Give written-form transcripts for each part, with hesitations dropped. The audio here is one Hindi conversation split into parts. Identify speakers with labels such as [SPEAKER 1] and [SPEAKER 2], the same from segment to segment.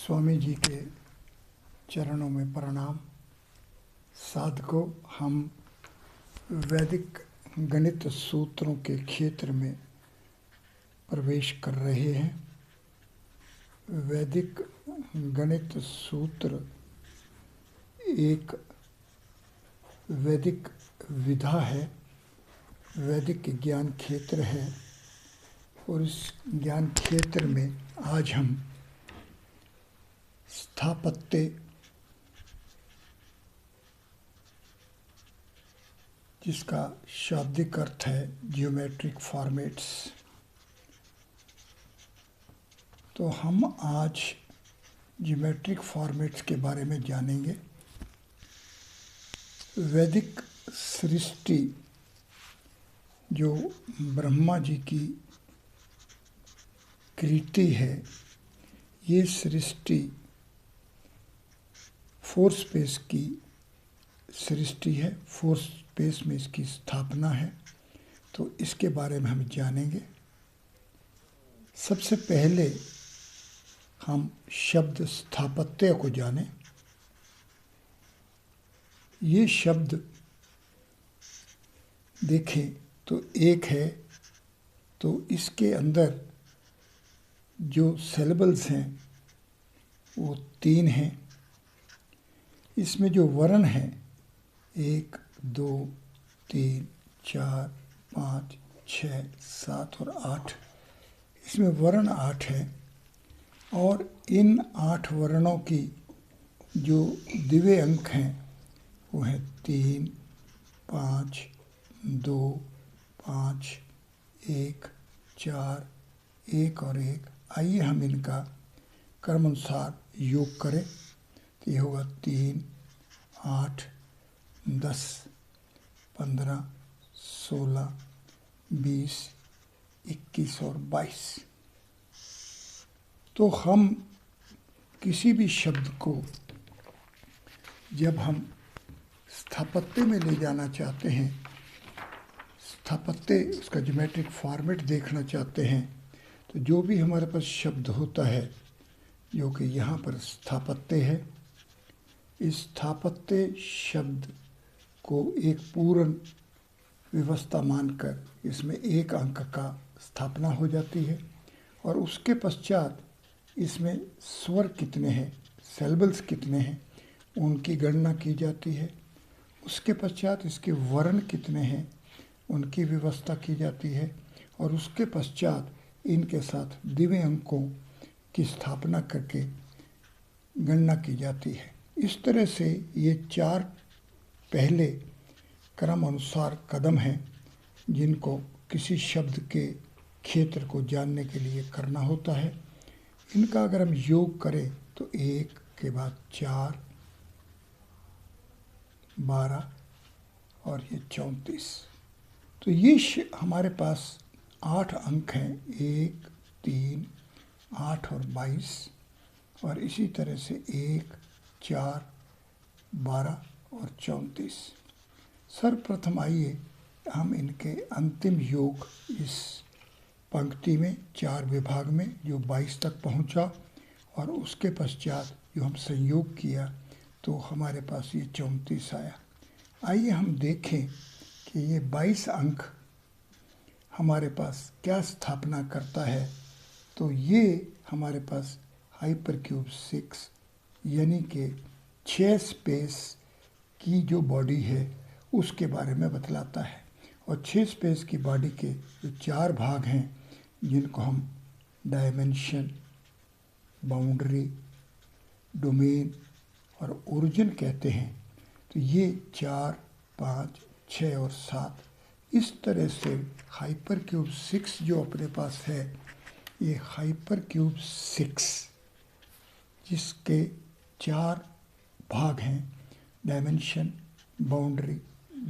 [SPEAKER 1] स्वामी जी के चरणों में प्रणाम। साधकों, हम वैदिक गणित सूत्रों के क्षेत्र में प्रवेश कर रहे हैं। वैदिक गणित सूत्र एक वैदिक विधा है, वैदिक ज्ञान क्षेत्र है और इस ज्ञान क्षेत्र में आज हम स्थापत्य, जिसका शाब्दिक अर्थ है ज्योमेट्रिक फॉर्मेट्स, तो हम आज ज्योमेट्रिक फॉर्मेट्स के बारे में जानेंगे। वैदिक सृष्टि जो ब्रह्मा जी की कृति है, ये सृष्टि 4 स्पेस की सृष्टि है, 4 स्पेस में इसकी स्थापना है। तो इसके बारे में हम जानेंगे। सबसे पहले हम शब्द स्थापत्य को जानें। ये शब्द देखें तो एक है, तो इसके अंदर जो सिलेबल्स हैं वो 3 हैं। इसमें जो वर्ण है 1, 2, 3, 4, 5, 6, 7 और 8, इसमें वर्ण 8 है। और इन 8 वर्णों की जो दिव्य अंक हैं वो हैं 3, 5, 2, 5, 1, 4, 1 और 1। आइए हम इनका क्रमानुसार योग करें। तो ये होगा 3, 8, 10, 15, 16, 20, 21 और 22। तो हम किसी भी शब्द को जब हम स्थापत्य में ले जाना चाहते हैं, स्थापत्य उसका ज्योमेट्रिक फॉर्मेट देखना चाहते हैं, तो जो भी हमारे पास शब्द होता है, जो कि यहाँ पर स्थापत्य है, इस स्थापत्य शब्द को एक पूर्ण व्यवस्था मानकर इसमें 1 अंक का स्थापना हो जाती है। और उसके पश्चात इसमें स्वर कितने हैं, सिलेबल्स कितने हैं, उनकी गणना की जाती है। उसके पश्चात इसके वर्ण कितने हैं, उनकी व्यवस्था की जाती है। और उसके पश्चात इनके साथ दिव्य अंकों की स्थापना करके गणना की जाती है। इस तरह से ये 4 पहले क्रम अनुसार कदम हैं जिनको किसी शब्द के क्षेत्र को जानने के लिए करना होता है। इनका अगर हम योग करें तो 1 के बाद 4, 12 और ये 34। तो ये हमारे पास 8 अंक हैं, 1, 3, 8 और 22। और इसी तरह से 1, 4, 12 और 34। सर्वप्रथम आइए हम इनके अंतिम योग इस पंक्ति में 4 विभाग में जो 22 तक पहुंचा, और उसके पश्चात जो हम संयोग किया तो हमारे पास ये 34 आया। आइए हम देखें कि ये 22 अंक हमारे पास क्या स्थापना करता है। तो ये हमारे पास हाइपरक्यूब 6 यानी कि 6 स्पेस की जो बॉडी है उसके बारे में बतलाता है। और 6 स्पेस की बॉडी के जो 4 भाग हैं जिनको हम डायमेंशन, बाउंड्री, डोमेन और ओरिजिन कहते हैं, तो ये 4, 5, 6 और 7 इस तरह से हाइपरक्यूब 6 जो अपने पास है, ये हाइपरक्यूब 6 जिसके 4 भाग हैं, डायमेंशन, बाउंड्री,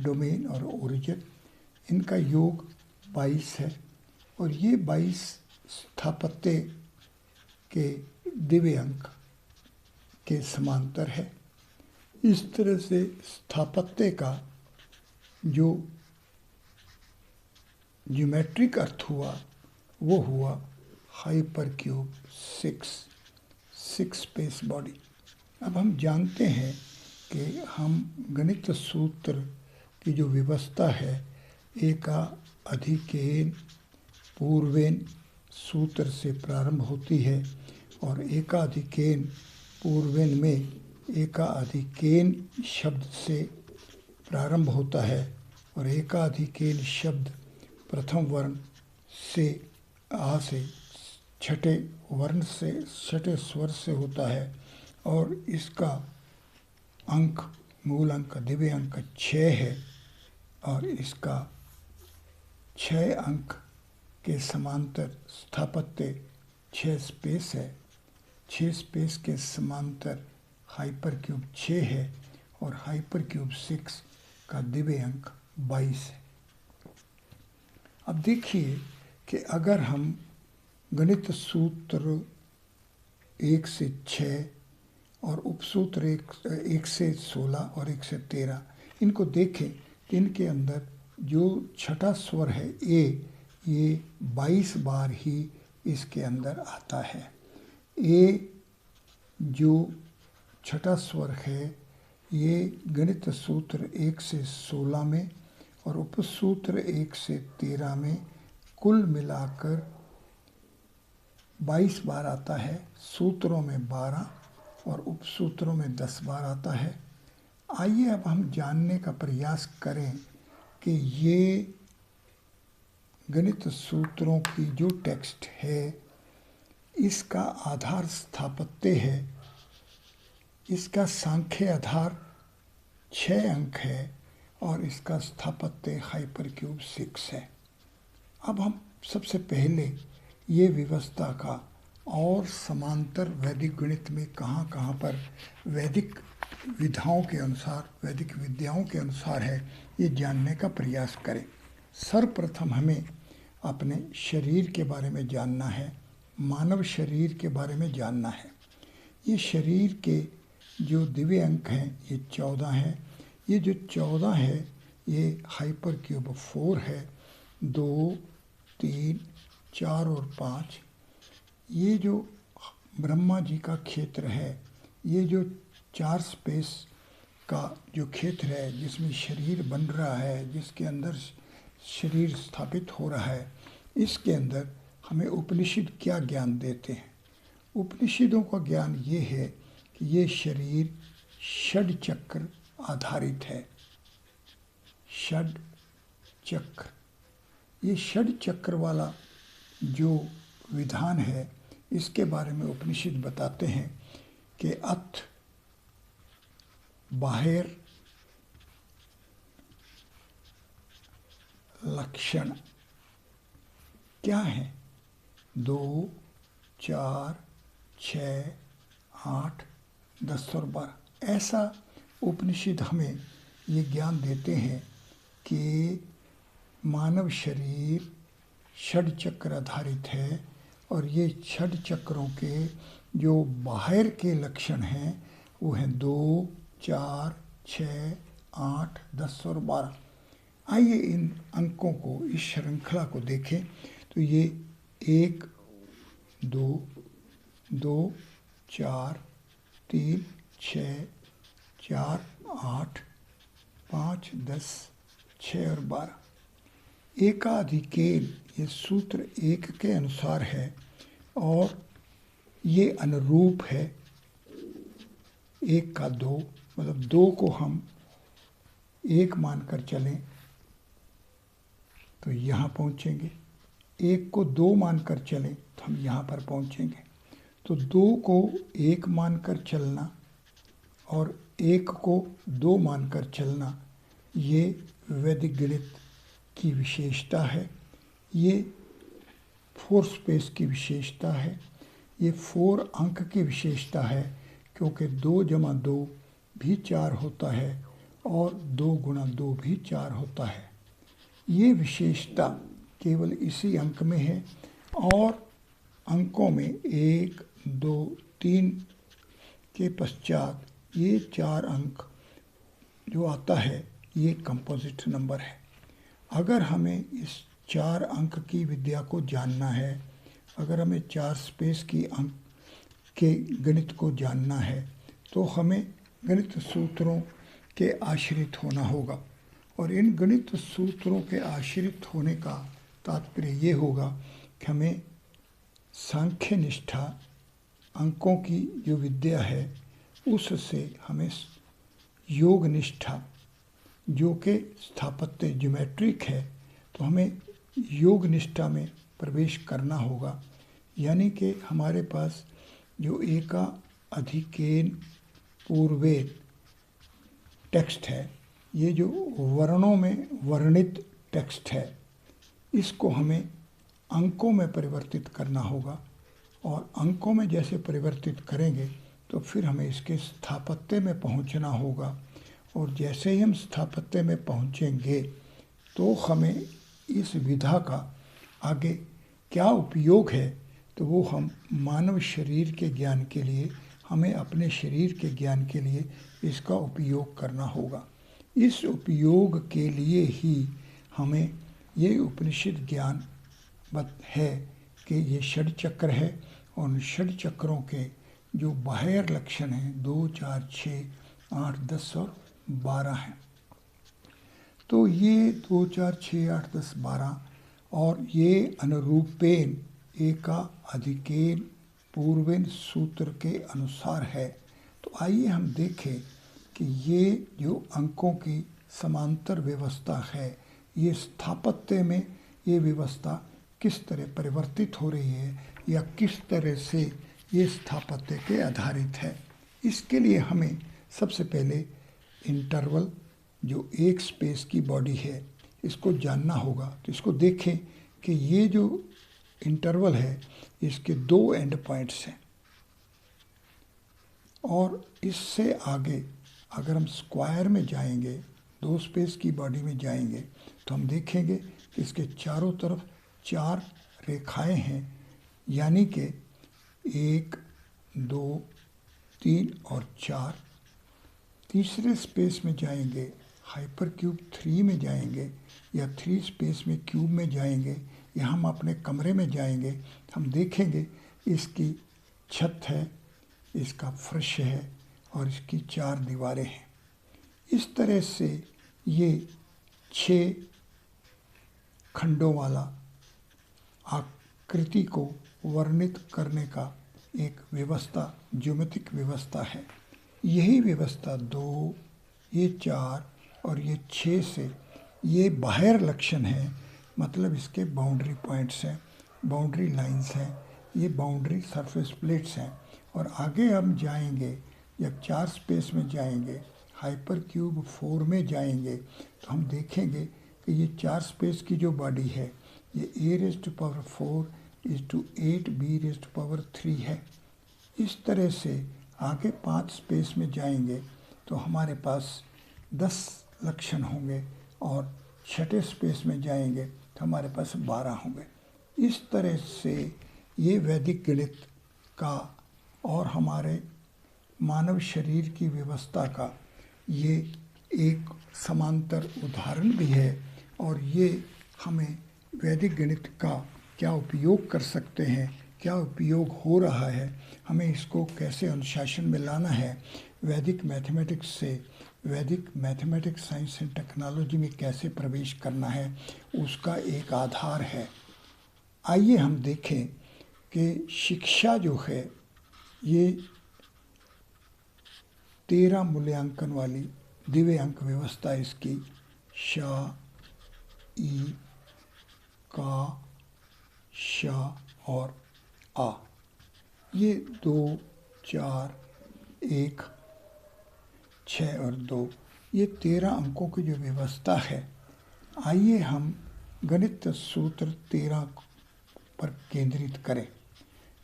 [SPEAKER 1] डोमेन और ओरिजिन, इनका योग 22 है। और ये 22 स्थापत्य के दिव्य अंक के समांतर है। इस तरह से स्थापत्य का जो ज्योमेट्रिक अर्थ हुआ वो हुआ हाइपरक्यूब 6 6 स्पेस बॉडी। अब हम जानते हैं कि हम गणित सूत्र की जो व्यवस्था है, एका अधिकेन पूर्वेन सूत्र से प्रारंभ होती है और एका अधिकेन पूर्वेन में एका अधिकेन शब्द से प्रारंभ होता है और एका अधिकेन शब्द प्रथम वर्ण से आ से छठे वर्ण से छठे स्वर से होता है और इसका अंक मूल अंक दिव्य अंक 6 है और इसका 6 अंक के समांतर स्थापत्य 6 स्पेस है। 6 स्पेस के समांतर हाइपर क्यूब 6 है और हाइपर क्यूब 6 का दिव्य अंक 22 है। अब देखिए कि अगर हम गणित सूत्र 1 से 6 और उपसूत्र 1 से 16 और 1 से 13 इनको देखें तो इनके अंदर जो छठा स्वर है ए, ये 22 बार ही इसके अंदर आता है। ए जो छठा स्वर है ये गणित सूत्र 1 से 16 में और उपसूत्र 1 से 13 में कुल मिलाकर 22 बार आता है। सूत्रों में 12 और उपसूत्रों में 10 बार आता है। आइए अब हम जानने का प्रयास करें कि ये गणित सूत्रों की जो टेक्स्ट है इसका आधार स्थापत्य है, इसका सांख्य आधार 6 अंक है और इसका स्थापत्य हाइपर क्यूब 6 है। अब हम सबसे पहले ये व्यवस्था का और समांतर वैदिक गणित में कहाँ कहाँ पर वैदिक विधाओं के अनुसार, वैदिक विद्याओं के अनुसार है, ये जानने का प्रयास करें। सर्वप्रथम हमें अपने शरीर के बारे में जानना है, मानव शरीर के बारे में जानना है। ये शरीर के जो दिव्य अंक हैं ये 14 हैं। ये जो 14 है ये हाइपर क्यूब 4 है। 2, 3, 4 और 5। ये जो ब्रह्मा जी का क्षेत्र है, ये जो 4 स्पेस का जो क्षेत्र है जिसमें शरीर बन रहा है, जिसके अंदर शरीर स्थापित हो रहा है, इसके अंदर हमें उपनिषद क्या ज्ञान देते हैं? उपनिषदों का ज्ञान ये है कि ये शरीर षड चक्र आधारित है। षड चक्र, ये षड चक्र वाला जो विधान है इसके बारे में उपनिषद बताते हैं कि अथ बाह्य लक्षण क्या है? 2, 4, 6, 8, 10 और 12। ऐसा उपनिषद हमें ये ज्ञान देते हैं कि मानव शरीर षड चक्र आधारित है और ये षड चक्रों के जो बाहर के लक्षण हैं वो हैं 2, 4, 6, 8, 10 और 12। आइए इन अंकों को, इस श्रृंखला को देखें तो ये 1, 2, 2, 4, 3, 6, 4, 8, 5, 10, 6 और 12। एकाधिकेन ये सूत्र 1 के अनुसार है और ये अनुरूप है 1 का 2, मतलब 2 को हम 1 मानकर चलें तो यहाँ पहुँचेंगे। 1 को 2 मानकर चलें तो हम यहाँ पर पहुँचेंगे। तो 2 को 1 मानकर चलना और 1 को 2 मानकर चलना ये वैदिक गणित की विशेषता है। ये 4 स्पेस की विशेषता है। ये 4 अंक की विशेषता है क्योंकि 2 जमा 2 भी 4 होता है और 2 गुणा 2 भी 4 होता है। ये विशेषता केवल इसी अंक में है और अंकों में 1, 2, 3 के पश्चात ये 4 अंक जो आता है ये कंपोजिट नंबर है। अगर हमें इस 4 अंक की विद्या को जानना है, अगर हमें 4 स्पेस की अंक के गणित को जानना है तो हमें गणित सूत्रों के आश्रित होना होगा। और इन गणित सूत्रों के आश्रित होने का तात्पर्य ये होगा कि हमें सांख्य निष्ठा, अंकों की जो विद्या है उससे हमें योग निष्ठा, जो कि स्थापत्य ज्योमेट्रिक है, तो हमें योग निष्ठा में प्रवेश करना होगा। यानी कि हमारे पास जो एका अधिकेन पूर्वेन टेक्स्ट है, ये जो वर्णों में वर्णित टेक्स्ट है, इसको हमें अंकों में परिवर्तित करना होगा। और अंकों में जैसे परिवर्तित करेंगे तो फिर हमें इसके स्थापत्य में पहुंचना होगा। और जैसे ही हम स्थापत्य में पहुंचेंगे तो हमें इस विधा का आगे क्या उपयोग है, तो वो हम मानव शरीर के ज्ञान के लिए, हमें अपने शरीर के ज्ञान के लिए इसका उपयोग करना होगा। इस उपयोग के लिए ही हमें ये उपनिषद ज्ञान है कि ये षड चक्र है और उन षड चक्रों के जो बाह्य लक्षण हैं 2, 4, 6, 8, 10 और 12 हैं। तो ये 2, 4, 6, 8, 10, 12 और ये अनुरूपेन एका अधिकेन पूर्वेन सूत्र के अनुसार है। तो आइए हम देखें कि ये जो अंकों की समांतर व्यवस्था है, ये स्थापत्य में ये व्यवस्था किस तरह परिवर्तित हो रही है या किस तरह से ये स्थापत्य के आधारित है। इसके लिए हमें सबसे पहले इंटरवल, जो एक स्पेस की बॉडी है, इसको जानना होगा। तो इसको देखें कि ये जो इंटरवल है इसके 2 एंड पॉइंट्स हैं और इससे आगे अगर हम स्क्वायर में जाएंगे, 2 स्पेस की बॉडी में जाएंगे, तो हम देखेंगे कि इसके चारों तरफ 4 रेखाएं हैं, यानी कि 1, 2, 3 और 4। तीसरे स्पेस में जाएंगे, हाइपर क्यूब 3 में जाएंगे या 3 स्पेस में क्यूब में जाएंगे या हम अपने कमरे में जाएंगे, हम देखेंगे इसकी छत है, इसका फर्श है और इसकी 4 दीवारें हैं। इस तरह से ये 6 खंडों वाला आकृति को वर्णित करने का एक व्यवस्था, ज्योमेट्रिक व्यवस्था है। यही व्यवस्था 2, ये 4 और ये 6 से ये बाहर लक्षण है, मतलब इसके बाउंड्री पॉइंट्स हैं, बाउंड्री लाइंस हैं, ये बाउंड्री सरफेस प्लेट्स हैं। और आगे हम जाएंगे, जब 4 स्पेस में जाएंगे, हाइपर क्यूब 4 में जाएंगे, तो हम देखेंगे कि ये 4 स्पेस की जो बॉडी है ये a⁴ है। इस तरह से आगे 5 स्पेस में जाएंगे तो हमारे पास 10 लक्षण होंगे और 6ठे स्पेस में जाएंगे तो हमारे पास 12 होंगे। इस तरह से ये वैदिक गणित का और हमारे मानव शरीर की व्यवस्था का ये एक समांतर उदाहरण भी है। और ये हमें वैदिक गणित का क्या उपयोग कर सकते हैं, क्या उपयोग हो रहा है, हमें इसको कैसे अनुशासन में लाना है, वैदिक मैथमेटिक्स से वैदिक मैथमेटिक्स, साइंस एंड टेक्नोलॉजी में कैसे प्रवेश करना है, उसका एक आधार है। आइए हम देखें कि शिक्षा जो है ये 13 मूल्यांकन वाली दिव्य अंक व्यवस्था इसकी श, ई, का, श और आ। ये 2, 4, 1, 6 और 2, ये 13 अंकों की जो व्यवस्था है। आइए हम गणित सूत्र 13 पर केंद्रित करें।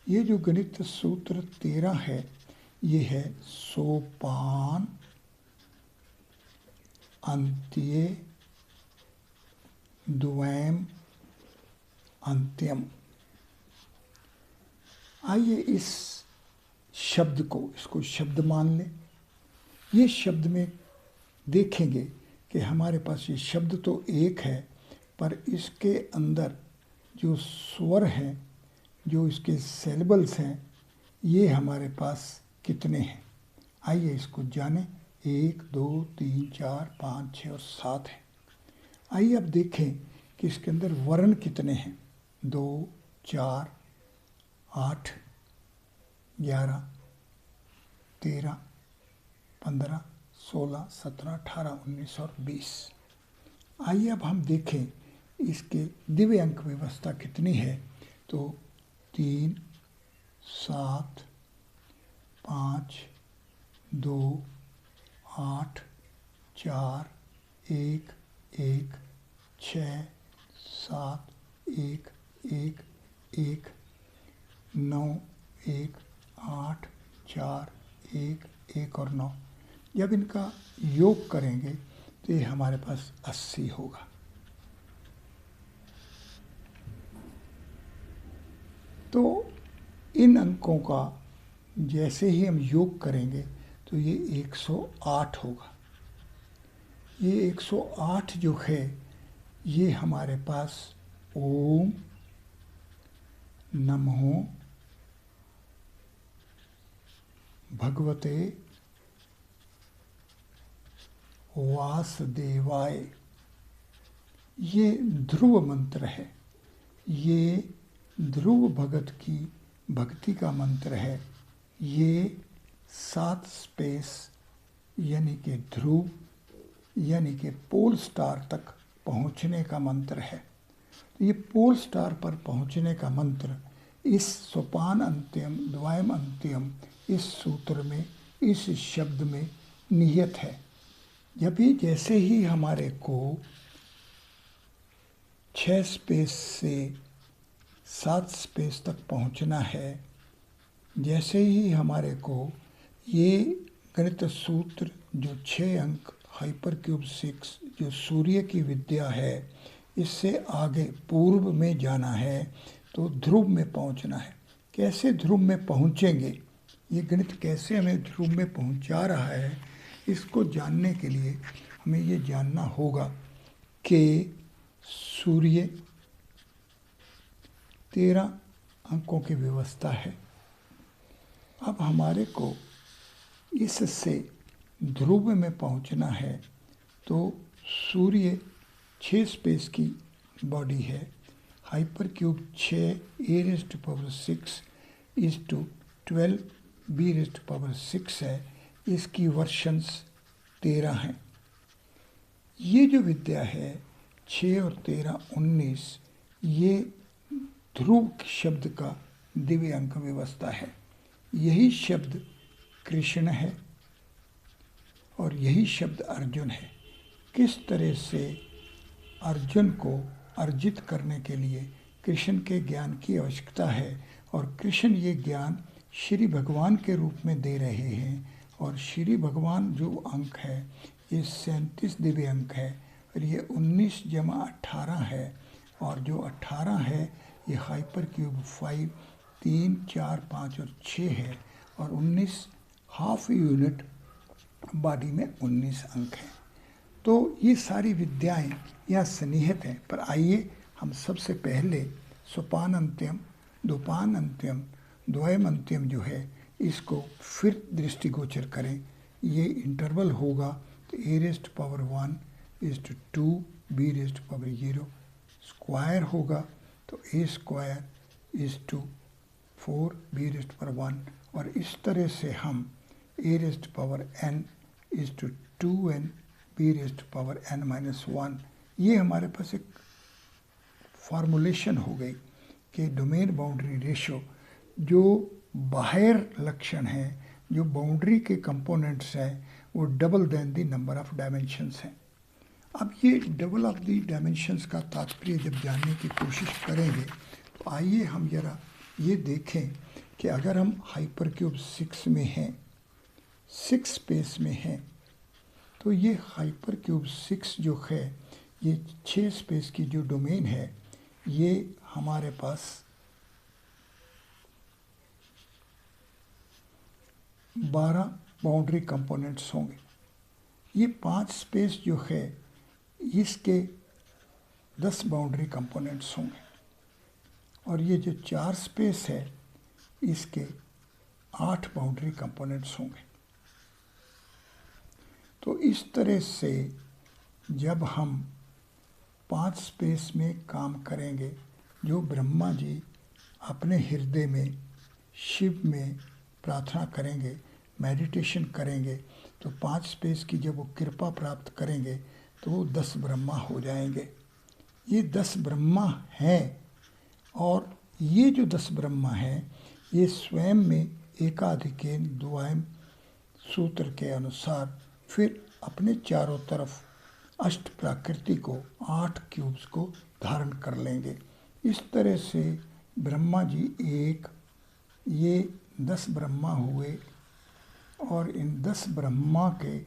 [SPEAKER 1] ये जो गणित सूत्र 13 है ये है सोपान, अंत्ये, द्वयम, अंत्यम। आइए इस शब्द को, इसको शब्द मान लें। ये शब्द में देखेंगे कि हमारे पास ये शब्द तो एक है, पर इसके अंदर जो स्वर हैं, जो इसके सिलेबल्स हैं, ये हमारे पास कितने हैं, आइए इसको जानें। 1 2 3 4 5 6 और 7 है। आइए अब देखें कि इसके अंदर वर्ण कितने हैं। 2 4 8 11 13 15 16 17 18 19 और 20। आइए अब हम देखें इसके दिव्य अंक व्यवस्था कितनी है। तो 3 7 5 2 8 4 1 1 6 7 1 1 1 9 1 8 4 1 1 और 9। जब इनका योग करेंगे तो ये हमारे पास 80 होगा। तो इन अंकों का जैसे ही हम योग करेंगे तो ये 108 होगा। ये 108 जो है ये हमारे पास ओम नमो भगवते वासुदेवाय, ये ध्रुव मंत्र है। ये ध्रुव भगत की भक्ति का मंत्र है। ये 7 स्पेस यानी कि ध्रुव यानी कि पोल स्टार तक पहुंचने का मंत्र है। तो ये पोल स्टार पर पहुंचने का मंत्र इस सोपान अंत्यम द्वयम अंत्यम इस सूत्र में, इस शब्द में निहित है। जब भी जैसे ही हमारे को 6 स्पेस से 7 स्पेस तक पहुंचना है, जैसे ही हमारे को ये गणित सूत्र जो 6 अंक हाइपर क्यूब 6 जो सूर्य की विद्या है, इससे आगे पूर्व में जाना है तो ध्रुव में पहुंचना है। कैसे ध्रुव में पहुंचेंगे, ये गणित कैसे हमें ध्रुव में पहुंचा रहा है, इसको जानने के लिए हमें ये जानना होगा कि सूर्य 13 अंकों की व्यवस्था है। अब हमारे को इससे ध्रुव में पहुंचना है तो सूर्य 6 स्पेस की बॉडी है। Hyper cube 6 a⁻6 is to 12 b⁻6 है। इसकी वर्शंस 13 हैं। ये जो विद्या है 6 और 13 19, ये ध्रुव शब्द का दिव्य अंक व्यवस्था है। यही शब्द कृष्ण है और यही शब्द अर्जुन है। किस तरह से अर्जुन को अर्जित करने के लिए कृष्ण के ज्ञान की आवश्यकता है और कृष्ण ये ज्ञान श्री भगवान के रूप में दे रहे हैं। और श्री भगवान जो अंक है ये 37 दिव्य अंक है और ये 19 जमा 18 है। और जो 18 है ये हाइपर क्यूब 5 3 4 5 और 6 है और 19 हाफ यूनिट बॉडी में 19 अंक हैं। तो ये सारी विद्याएं यहाँ सन्निहित हैं। पर आइए हम सबसे पहले सोपान अंत्यम दोपान अंत्यम द्वयम अंत्यम जो है इसको फिर दृष्टिगोचर करें। ये इंटरवल होगा तो a⁻1 is to 2 b⁻0 square होगा तो a² इज टू 4 b⁻1 और इस तरह से हम a⁻n is to 2n b⁻n-1, ये हमारे पास एक फॉर्मुलेशन हो गई कि डोमेन बाउंड्री रेशो जो बाहर लक्षण है, जो बाउंड्री के कंपोनेंट्स हैं, वो double then the number of dimensions हैं। अब ये डबल ऑफ द डायमेंशंस का तात्पर्य जब जानने की कोशिश करेंगे तो आइए हम जरा ये देखें कि अगर हम हाइपर क्यूब 6 में हैं, 6 स्पेस में हैं, तो ये हाइपर क्यूब 6 जो है ये 6 स्पेस की जो डोमेन है ये हमारे पास 12 बाउंड्री कंपोनेंट्स होंगे। ये 5 स्पेस जो है इसके 10 बाउंड्री कंपोनेंट्स होंगे और ये जो 4 स्पेस है इसके 8 बाउंड्री कंपोनेंट्स होंगे। तो इस तरह से जब हम 5 स्पेस में काम करेंगे, जो ब्रह्मा जी अपने हृदय में शिव में प्रार्थना करेंगे, मेडिटेशन करेंगे, तो 5 स्पेस की जब वो कृपा प्राप्त करेंगे तो वो 10 ब्रह्मा हो जाएंगे। ये 10 ब्रह्मा हैं, और ये जो 10 ब्रह्मा हैं ये स्वयं में एकाधिकेन द्वयम सूत्र के अनुसार फिर अपने चारों तरफ अष्ट प्रकृति को 8 क्यूब्स को धारण कर लेंगे। इस तरह से ब्रह्मा जी एक, ये 10 ब्रह्मा हुए, और इन 10 ब्रह्मा के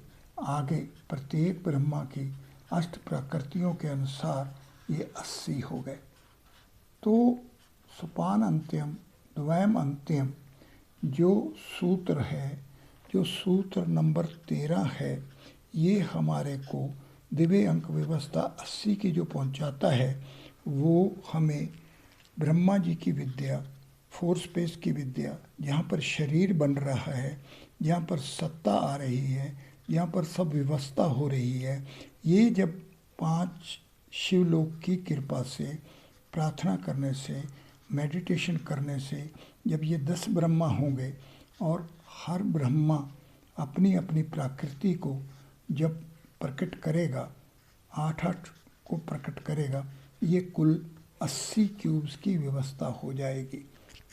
[SPEAKER 1] आगे प्रत्येक ब्रह्मा की अष्ट प्रकृतियों के अनुसार ये 80 हो गए। तो सोपान अंत्यम द्वयम अंत्यम जो सूत्र है, जो सूत्र नंबर 13 है, ये हमारे को दिव्य अंक व्यवस्था 80 की जो पहुंचाता है, वो हमें ब्रह्मा जी की विद्या, 4 स्पेस की विद्या, जहाँ पर शरीर बन रहा है, जहाँ पर सत्ता आ रही है, जहाँ पर सब व्यवस्था हो रही है, ये जब 5 शिवलोक की कृपा से, प्रार्थना करने से, मेडिटेशन करने से जब ये 10 ब्रह्मा होंगे, और हर ब्रह्मा अपनी अपनी प्रकृति को जब प्रकट करेगा, 8-8 को प्रकट करेगा, ये कुल 80 क्यूब्स की व्यवस्था हो जाएगी।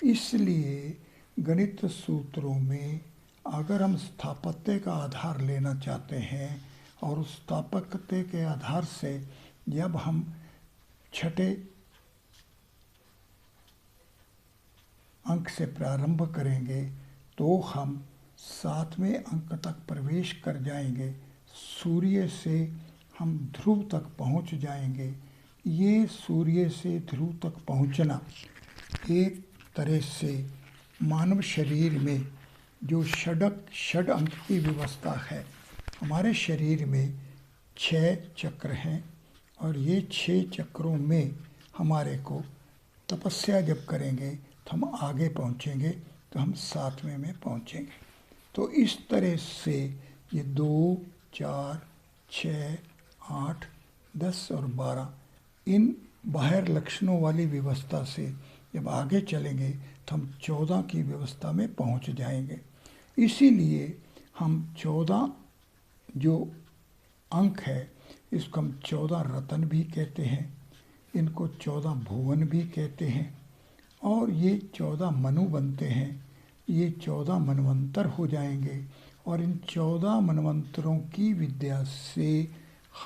[SPEAKER 1] इसलिए गणित सूत्रों में अगर हम स्थापत्य का आधार लेना चाहते हैं, और उस स्थापत्य के आधार से जब हम छठे अंक से प्रारंभ करेंगे तो हम 7वें अंक तक प्रवेश कर जाएंगे। सूर्य से हम ध्रुव तक पहुंच जाएंगे। ये सूर्य से ध्रुव तक पहुंचना एक तरह से मानव शरीर में जो षड अंक की व्यवस्था है, हमारे शरीर में 6 चक्र हैं, और ये 6 चक्रों में हमारे को तपस्या जब करेंगे तो हम आगे पहुंचेंगे, तो हम 7वें में पहुंचेंगे। तो इस तरह से ये 2, 4, 6, 8, 10 और 12 इन बाहर लक्षणों वाली व्यवस्था से जब आगे चलेंगे तो हम 14 की व्यवस्था में पहुंच जाएंगे। इसीलिए हम 14 जो अंक है, इसको हम 14 रत्न भी कहते हैं, इनको 14 भुवन भी कहते हैं, और ये 14 मनु बनते हैं। ये 14 मनवंतर हो जाएंगे, और इन 14 मनवंतरों की विद्या से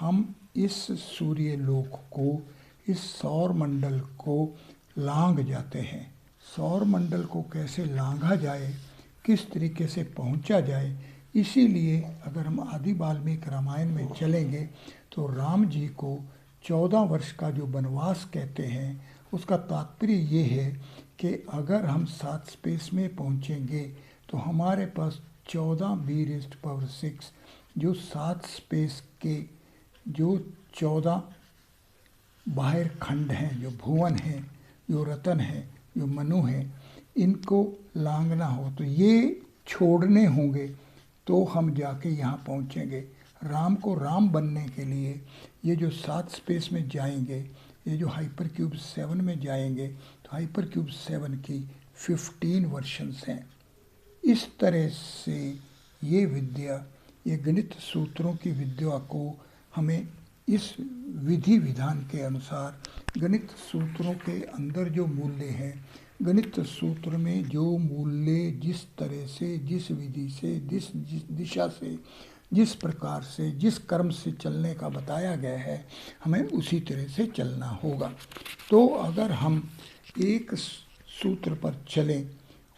[SPEAKER 1] हम इस सूर्य लोक को, इस सौर मंडल को लांघ जाते हैं। सौर मंडल को कैसे लांघा जाए, किस तरीके से पहुंचा जाए, इसीलिए अगर हम आदि वाल्मीकि रामायण में चलेंगे तो राम जी को 14 वर्ष का जो वनवास कहते हैं, उसका तात्पर्य ये है कि अगर हम 7 स्पेस में पहुंचेंगे तो हमारे पास 14 जो 7 स्पेस के जो 14 बाहर खंड हैं, जो भुवन हैं, जो रतन हैं, जो मनु हैं, इनको लांघना हो तो ये छोड़ने होंगे, तो हम जाके यहाँ पहुँचेंगे। राम को राम बनने के लिए ये जो 7 स्पेस में जाएंगे, ये जो हाइपर क्यूब 7 में जाएंगे, तो हाइपर क्यूब 7 की 15 वर्शंस हैं। इस तरह से ये विद्या, ये गणित सूत्रों की विद्या को हमें इस विधि विधान के अनुसार, गणित सूत्रों के अंदर जो मूल्य हैं, गणित सूत्र में जो मूल्य जिस तरह से, जिस विधि से, जिस दिशा से, जिस प्रकार से, जिस कर्म से चलने का बताया गया है, हमें उसी तरह से चलना होगा। तो अगर हम एक सूत्र पर चलें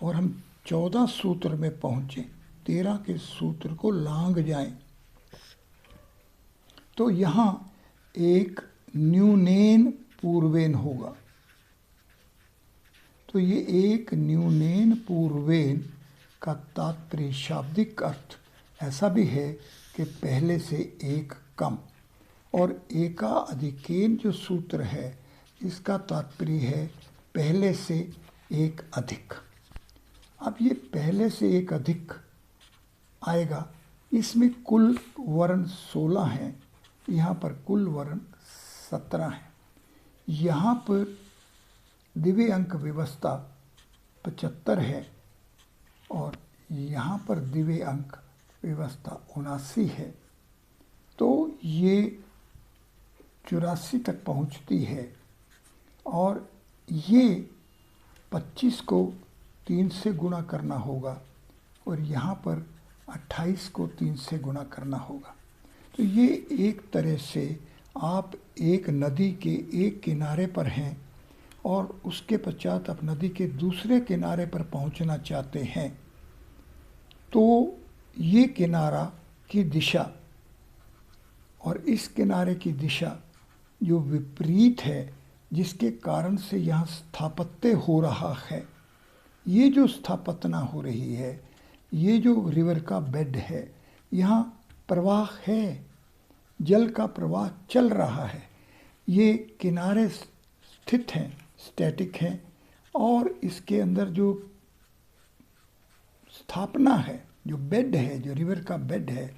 [SPEAKER 1] और हम 14 सूत्र में पहुँचें, 13 के सूत्र को लांघ जाएं, तो यहाँ एक न्यूनेन पूर्वेन होगा। तो ये एक न्यूनेन पूर्वेन का तात्पर्य, शाब्दिक अर्थ ऐसा भी है कि पहले से एक कम, और एका अधिकेन जो सूत्र है, इसका तात्पर्य है पहले से एक अधिक। अब ये पहले से एक अधिक आएगा। इसमें कुल वर्ण 16 हैं, यहाँ पर कुल वर्ण 17 हैं। यहाँ पर दिव्य अंक व्यवस्था 75 है और यहाँ पर दिव्य अंक व्यवस्था 79 है। तो ये 84 तक पहुँचती है और ये 25 को 3 से गुणा करना होगा और यहाँ पर 28 को 3 से गुणा करना होगा। तो ये एक तरह से आप एक नदी के एक किनारे पर हैं और उसके पश्चात आप नदी के दूसरे किनारे पर पहुंचना चाहते हैं, तो ये किनारा की दिशा और इस किनारे की दिशा जो विपरीत है, जिसके कारण से यहाँ स्थापत्य हो रहा है। ये जो स्थापना हो रही है, ये जो रिवर का बेड है, यहाँ प्रवाह है, जल का प्रवाह चल रहा है। ये किनारे स्थित हैं, स्टैटिक हैं, और इसके अंदर जो स्थापना है, जो बेड है, जो रिवर का बेड है,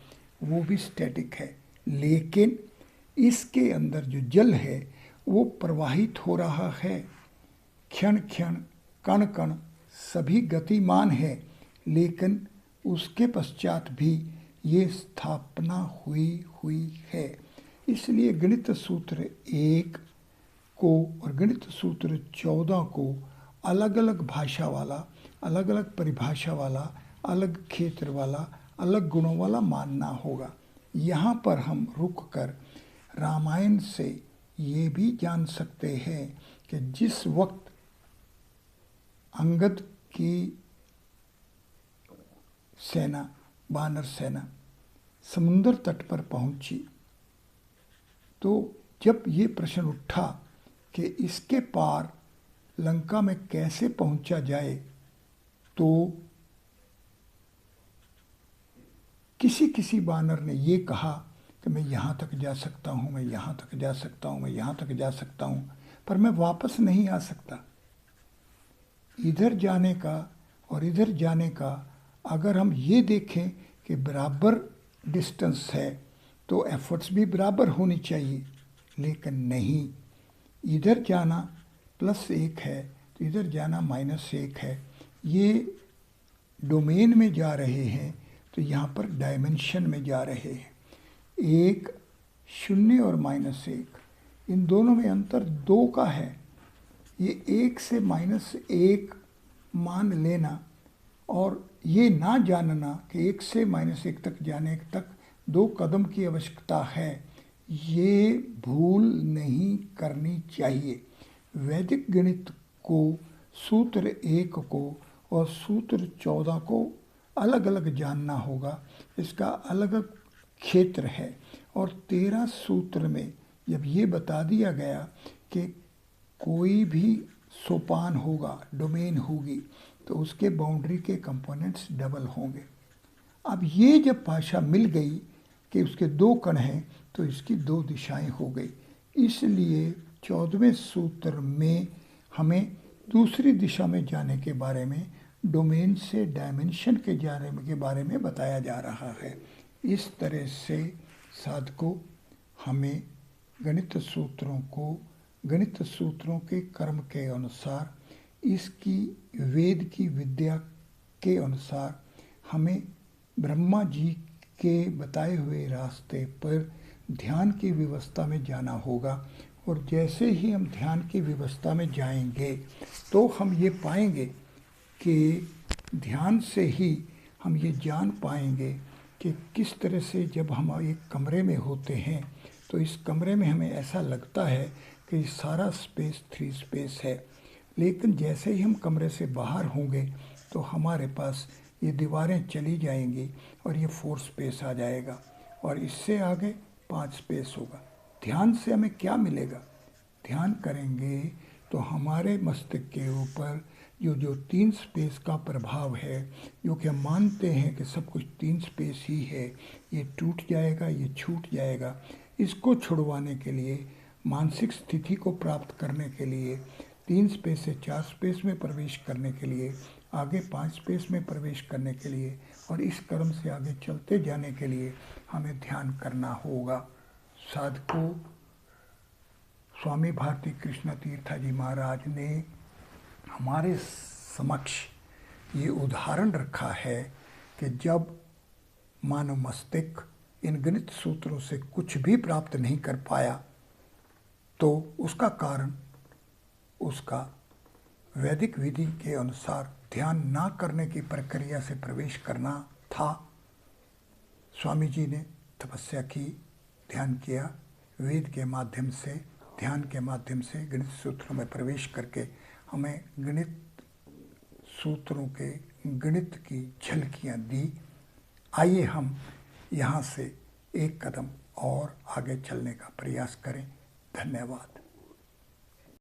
[SPEAKER 1] वो भी स्टैटिक है। लेकिन इसके अंदर जो जल है वो प्रवाहित हो रहा है, क्षण क्षण, कण कण सभी गतिमान है, लेकिन उसके पश्चात भी ये स्थापना हुई है। इसलिए गणित सूत्र 1 को और गणित सूत्र 14 को अलग अलग भाषा वाला, अलग अलग परिभाषा वाला, अलग क्षेत्र वाला, अलग गुणों वाला मानना होगा। यहाँ पर हम रुक कर रामायण से ये भी जान सकते हैं कि जिस वक्त अंगद की सेना, वानर सेना समुद्र तट पर पहुंची, तो जब ये प्रश्न उठा कि इसके पार लंका में कैसे पहुंचा जाए, तो किसी किसी वानर ने ये कहा कि मैं यहाँ तक जा सकता हूँ, मैं यहाँ तक जा सकता हूँ, मैं यहाँ तक जा सकता हूँ, पर मैं वापस नहीं आ सकता। इधर जाने का और इधर जाने का अगर हम ये देखें कि बराबर डिस्टेंस है, तो एफर्ट्स भी बराबर होनी चाहिए, लेकिन नहीं। इधर जाना +1 है तो इधर जाना -1 है। ये डोमेन में जा रहे हैं तो यहाँ पर डायमेंशन में जा रहे हैं। 1, 0 और -1, इन दोनों में अंतर 2 का है। ये 1 से -1 मान लेना और ये ना जानना कि 1 से -1 तक जाने तक 2 कदम की आवश्यकता है, ये भूल नहीं करनी चाहिए। वैदिक गणित को, सूत्र 1 को और सूत्र 14 को अलग अलग जानना होगा। इसका अलग क्षेत्र है और 13 सूत्र में जब ये बता दिया गया कि कोई भी सोपान होगा, डोमेन होगी, तो उसके बाउंड्री के कंपोनेंट्स डबल होंगे। अब ये जब भाषा मिल गई कि उसके 2 कण हैं, तो इसकी 2 दिशाएं हो गई। इसलिए 14वें सूत्र में हमें दूसरी दिशा में जाने के बारे में, डोमेन से डायमेंशन के जाने के बारे में बताया जा रहा है। इस तरह से साधकों, हमें गणित सूत्रों को गणित सूत्रों के कर्म के अनुसार, इसकी वेद की विद्या के अनुसार हमें ब्रह्मा जी के बताए हुए रास्ते पर ध्यान की व्यवस्था में जाना होगा। और जैसे ही हम ध्यान की व्यवस्था में जाएंगे तो हम ये पाएंगे कि ध्यान से ही हम ये जान पाएंगे कि किस तरह से जब हम एक कमरे में होते हैं तो इस कमरे में हमें ऐसा लगता है कि सारा स्पेस 3 स्पेस है, लेकिन जैसे ही हम कमरे से बाहर होंगे तो हमारे पास ये दीवारें चली जाएंगी और ये 4 स्पेस आ जाएगा और इससे आगे 5 स्पेस होगा। ध्यान से हमें क्या मिलेगा? ध्यान करेंगे तो हमारे मस्तिष्क के ऊपर जो 3 स्पेस का प्रभाव है, जो कि हम मानते हैं कि सब कुछ 3 स्पेस ही है, ये टूट जाएगा, ये छूट जाएगा। इसको छुड़वाने के लिए, मानसिक स्थिति को प्राप्त करने के लिए, 3 स्पेस से 4 स्पेस में प्रवेश करने के लिए आगे 5 स्पेस में प्रवेश करने के लिए और इस क्रम से आगे चलते जाने के लिए हमें ध्यान करना होगा। साधकों, स्वामी भारती कृष्ण तीर्थ जी महाराज ने हमारे समक्ष ये उदाहरण रखा है कि जब मानव मस्तिष्क इन गणित सूत्रों से कुछ भी प्राप्त नहीं कर पाया तो उसका कारण उसका वैदिक विधि के अनुसार ध्यान ना करने की प्रक्रिया से प्रवेश करना था। स्वामी जी ने तपस्या की, ध्यान किया, वेद के माध्यम से, ध्यान के माध्यम से गणित सूत्रों में प्रवेश करके हमें गणित सूत्रों के गणित की झलकियाँ दी। आइए हम यहाँ से एक कदम और आगे चलने का प्रयास करें। धन्यवाद।